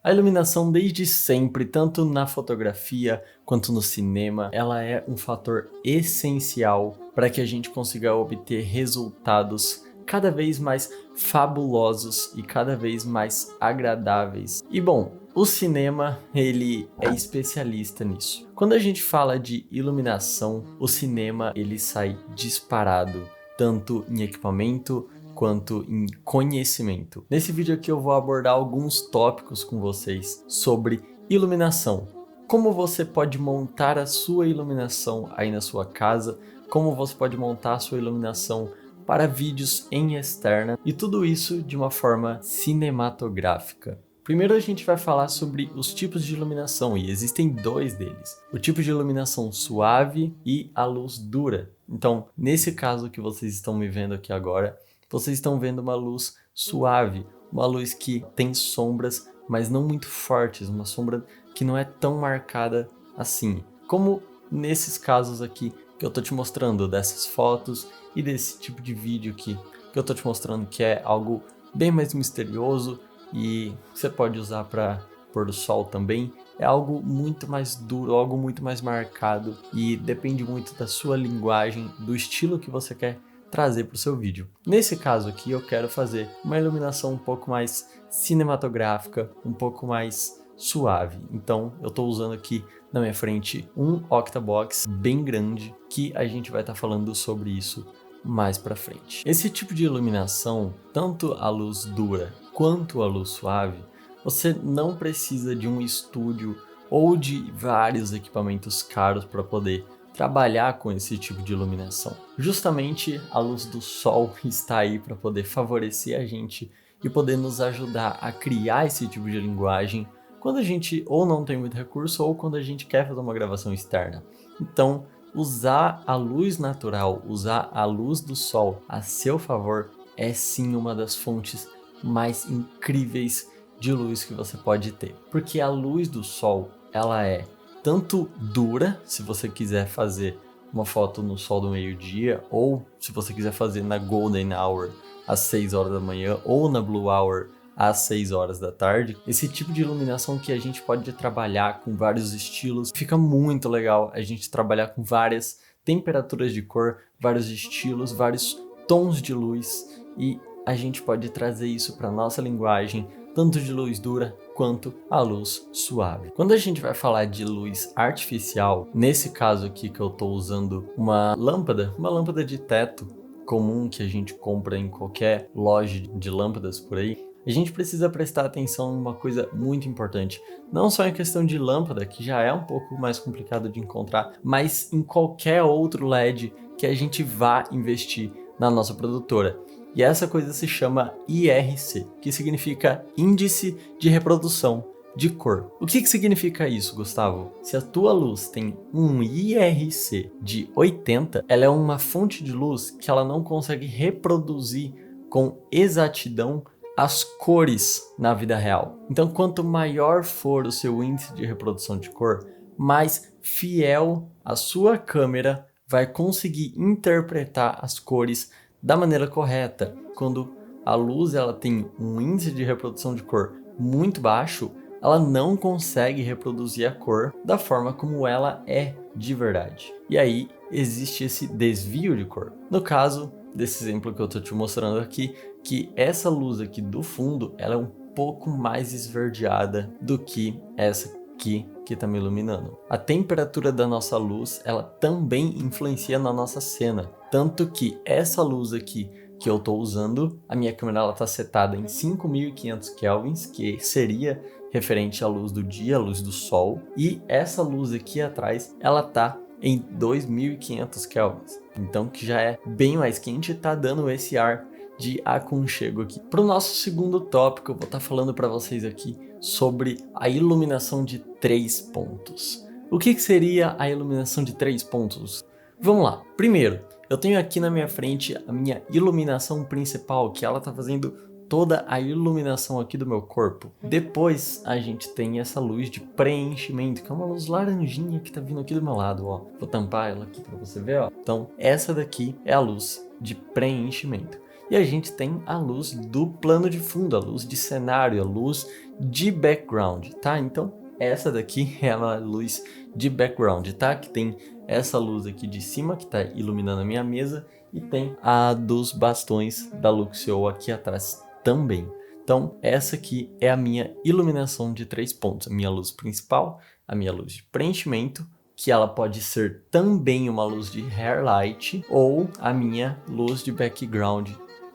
A iluminação desde sempre, tanto na fotografia quanto no cinema, ela é um fator essencial para que a gente consiga obter resultados cada vez mais fabulosos e cada vez mais agradáveis. E bom, o cinema, ele é especialista nisso. Quando a gente fala de iluminação, o cinema ele sai disparado, tanto em equipamento quanto em conhecimento. Nesse vídeo aqui eu vou abordar alguns tópicos com vocês sobre iluminação. Como você pode montar a sua iluminação aí na sua casa, como você pode montar a sua iluminação para vídeos em externa e tudo isso de uma forma cinematográfica. Primeiro a gente vai falar sobre os tipos de iluminação e existem dois deles. O tipo de iluminação suave e a luz dura. Então, nesse caso que vocês estão me vendo aqui agora, vocês estão vendo uma luz suave, uma luz que tem sombras, mas não muito fortes, uma sombra que não é tão marcada assim. Como nesses casos aqui que eu tô te mostrando, dessas fotos e desse tipo de vídeo aqui que eu tô te mostrando, que é algo bem mais misterioso e você pode usar para pôr do sol também. É algo muito mais duro, algo muito mais marcado e depende muito da sua linguagem, do estilo que você quer trazer para o seu vídeo. Nesse caso aqui eu quero fazer uma iluminação um pouco mais cinematográfica, um pouco mais suave. Então eu estou usando aqui na minha frente um Octabox bem grande que a gente vai estar falando sobre isso mais para frente. Esse tipo de iluminação, tanto a luz dura quanto a luz suave, você não precisa de um estúdio ou de vários equipamentos caros para poder trabalhar com esse tipo de iluminação. Justamente a luz do sol está aí para poder favorecer a gente e poder nos ajudar a criar esse tipo de linguagem quando a gente ou não tem muito recurso ou quando a gente quer fazer uma gravação externa. Então, usar a luz natural, usar a luz do sol a seu favor é sim uma das fontes mais incríveis de luz que você pode ter. Porque a luz do sol, ela é tanto dura, se você quiser fazer uma foto no sol do meio-dia, ou se você quiser fazer na Golden Hour às 6 horas da manhã, ou na Blue Hour às 6 horas da tarde. Esse tipo de iluminação que a gente pode trabalhar com vários estilos, fica muito legal a gente trabalhar com várias temperaturas de cor, vários estilos, vários tons de luz, e a gente pode trazer isso para nossa linguagem, tanto de luz dura quanto a luz suave. Quando a gente vai falar de luz artificial, nesse caso aqui que eu estou usando uma lâmpada de teto comum que a gente compra em qualquer loja de lâmpadas por aí, a gente precisa prestar atenção em uma coisa muito importante. Não só em questão de lâmpada, que já é um pouco mais complicado de encontrar, mas em qualquer outro LED que a gente vá investir na nossa produtora. E essa coisa se chama IRC, que significa Índice de Reprodução de Cor. O que significa isso, Gustavo? Se a tua luz tem um IRC de 80, ela é uma fonte de luz que ela não consegue reproduzir com exatidão as cores na vida real. Então, quanto maior for o seu índice de reprodução de cor, mais fiel a sua câmera vai conseguir interpretar as cores da maneira correta. Quando a luz ela tem um índice de reprodução de cor muito baixo, ela não consegue reproduzir a cor da forma como ela é de verdade. E aí existe esse desvio de cor. No caso desse exemplo que eu estou te mostrando aqui, que essa luz aqui do fundo ela é um pouco mais esverdeada do que essa aqui que está me iluminando. A temperatura da nossa luz ela também influencia na nossa cena, tanto que essa luz aqui que eu estou usando, a minha câmera está setada em 5500 kelvins, que seria referente à luz do dia, à luz do sol, e essa luz aqui atrás ela está em 2500 kelvins, então que já é bem mais quente e está dando esse ar de aconchego aqui. Para o nosso segundo tópico, eu vou estar falando para vocês aqui sobre a iluminação de 3 pontos. O que seria a iluminação de 3 pontos? Vamos lá. Primeiro, eu tenho aqui na minha frente a minha iluminação principal, que ela está fazendo toda a iluminação aqui do meu corpo. Depois a gente tem essa luz de preenchimento, que é uma luz laranjinha que está vindo aqui do meu lado, ó. Vou tampar ela aqui para você ver, ó. Então, essa daqui é a luz de preenchimento. E a gente tem a luz do plano de fundo, a luz de cenário, a luz de background, tá? Então essa daqui é a luz de background, tá? Que tem essa luz aqui de cima que tá iluminando a minha mesa e tem a dos bastões da Luxio aqui atrás também. Então essa aqui é a minha iluminação de 3 pontos, a minha luz principal, a minha luz de preenchimento, que ela pode ser também uma luz de hair light ou a minha luz de background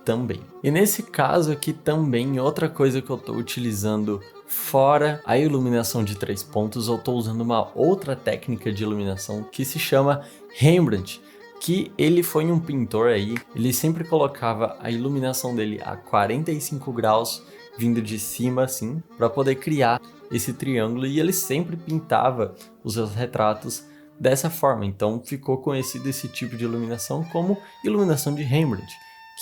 também. E nesse caso aqui também, outra coisa que eu estou utilizando fora a iluminação de 3 pontos, eu estou usando uma outra técnica de iluminação que se chama Rembrandt, que ele foi um pintor aí, ele sempre colocava a iluminação dele a 45 graus vindo de cima assim, para poder criar esse triângulo, e ele sempre pintava os seus retratos dessa forma. Então ficou conhecido esse tipo de iluminação como iluminação de Rembrandt,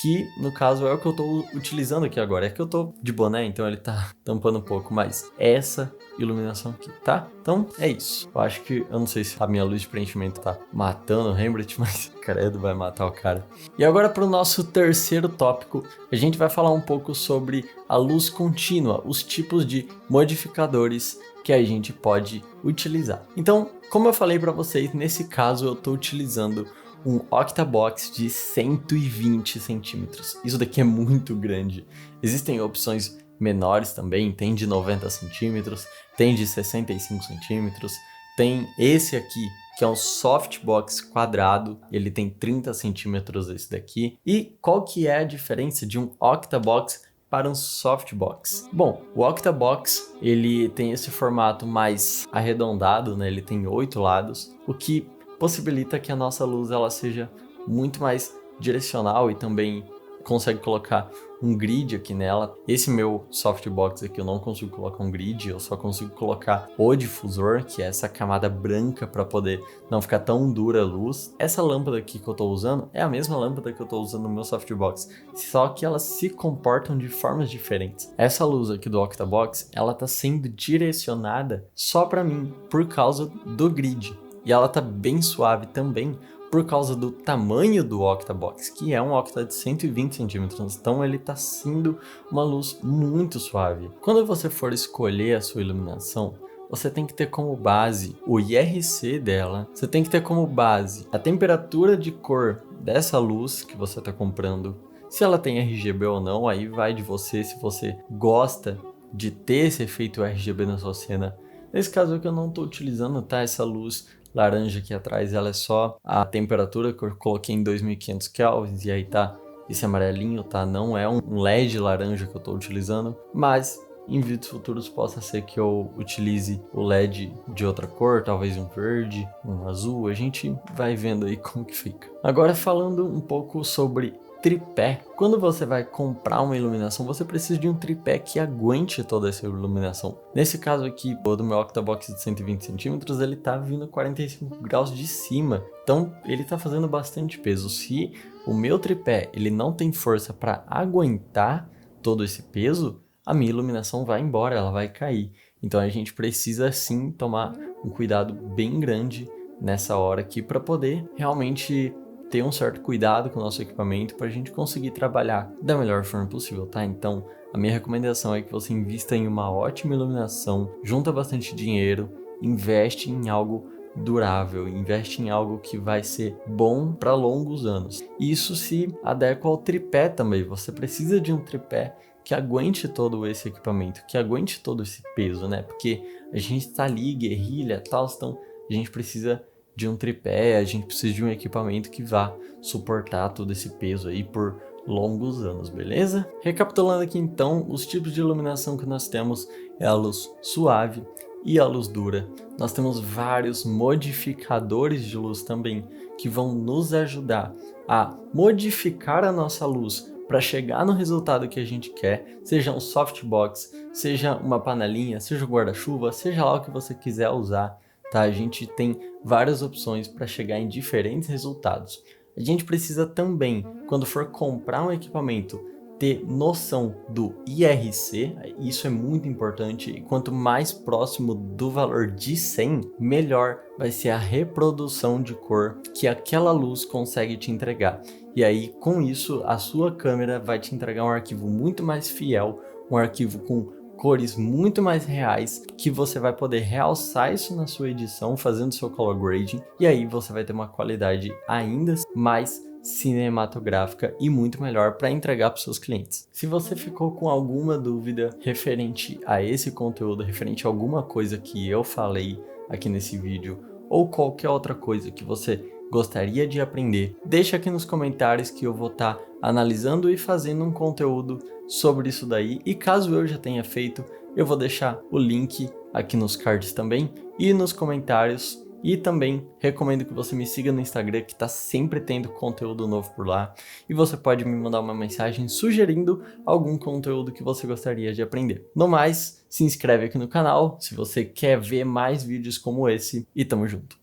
que no caso é o que eu estou utilizando aqui agora. É que eu estou de boné, então ele está tampando um pouco, mas essa iluminação aqui, tá? Então é isso. Eu acho que, eu não sei se a minha luz de preenchimento tá matando o Rembrandt, mas credo, vai matar o cara. E agora para o nosso terceiro tópico, a gente vai falar um pouco sobre a luz contínua, os tipos de modificadores que a gente pode utilizar. Então, como eu falei para vocês, nesse caso eu estou utilizando um Octabox de 120 centímetros. Isso daqui é muito grande. Existem opções menores também, tem de 90 centímetros, tem de 65 centímetros, tem esse aqui, que é um softbox quadrado, ele tem 30 centímetros esse daqui. E qual que é a diferença de um Octabox para um softbox? Bom, o Octabox, ele tem esse formato mais arredondado, né? Ele tem 8 lados, o que possibilita que a nossa luz ela seja muito mais direcional e também consegue colocar um grid aqui nela. Esse meu softbox aqui eu não consigo colocar um grid, eu só consigo colocar o difusor, que é essa camada branca para poder não ficar tão dura a luz. Essa lâmpada aqui que eu estou usando é a mesma lâmpada que eu estou usando no meu softbox, só que elas se comportam de formas diferentes. Essa luz aqui do Octabox, ela está sendo direcionada só para mim por causa do grid. E ela tá bem suave também por causa do tamanho do Octabox, que é um Octa de 120 centímetros, então ele tá sendo uma luz muito suave. Quando você for escolher a sua iluminação, você tem que ter como base o IRC dela, você tem que ter como base a temperatura de cor dessa luz que você está comprando, se ela tem RGB ou não, aí vai de você, se você gosta de ter esse efeito RGB na sua cena. Nesse caso aqui eu não estou utilizando, tá, essa luz laranja aqui atrás, ela é só a temperatura que eu coloquei em 2500 kelvins, e aí tá esse amarelinho, tá? Não é um LED laranja que eu tô utilizando, mas em vídeos futuros possa ser que eu utilize o LED de outra cor, talvez um verde, um azul, a gente vai vendo aí como que fica. Agora falando um pouco sobre tripé. Quando você vai comprar uma iluminação, você precisa de um tripé que aguente toda essa iluminação. Nesse caso aqui, o do meu Octabox de 120 centímetros, ele tá vindo 45 graus de cima. Então, ele tá fazendo bastante peso. Se o meu tripé, ele não tem força para aguentar todo esse peso, a minha iluminação vai embora, ela vai cair. Então, a gente precisa sim tomar um cuidado bem grande nessa hora aqui para poder realmente ter um certo cuidado com o nosso equipamento para a gente conseguir trabalhar da melhor forma possível, tá? Então, a minha recomendação é que você invista em uma ótima iluminação, junta bastante dinheiro, investe em algo durável, investe em algo que vai ser bom para longos anos. Isso se adequa ao tripé também. Você precisa de um tripé que aguente todo esse equipamento, que aguente todo esse peso, né? Porque a gente está ali, guerrilha, tal, então a gente precisa de um tripé, a gente precisa de um equipamento que vá suportar todo esse peso aí por longos anos, beleza? Recapitulando aqui então, os tipos de iluminação que nós temos é a luz suave e a luz dura. Nós temos vários modificadores de luz também que vão nos ajudar a modificar a nossa luz para chegar no resultado que a gente quer, seja um softbox, seja uma panelinha, seja um guarda-chuva, seja lá o que você quiser usar. Tá? A gente tem várias opções para chegar em diferentes resultados. A gente precisa também, quando for comprar um equipamento, ter noção do IRC, isso é muito importante, e quanto mais próximo do valor de 100, melhor vai ser a reprodução de cor que aquela luz consegue te entregar. E aí, com isso, a sua câmera vai te entregar um arquivo muito mais fiel, um arquivo com cores muito mais reais, que você vai poder realçar isso na sua edição, fazendo seu color grading, e aí você vai ter uma qualidade ainda mais cinematográfica e muito melhor para entregar para os seus clientes. Se você ficou com alguma dúvida referente a esse conteúdo, referente a alguma coisa que eu falei aqui nesse vídeo, ou qualquer outra coisa que você gostaria de aprender, deixa aqui nos comentários que eu vou estar analisando e fazendo um conteúdo sobre isso daí. E caso eu já tenha feito, eu vou deixar o link aqui nos cards também e nos comentários. E também recomendo que você me siga no Instagram, que está sempre tendo conteúdo novo por lá. E você pode me mandar uma mensagem sugerindo algum conteúdo que você gostaria de aprender. No mais, se inscreve aqui no canal se você quer ver mais vídeos como esse e tamo junto.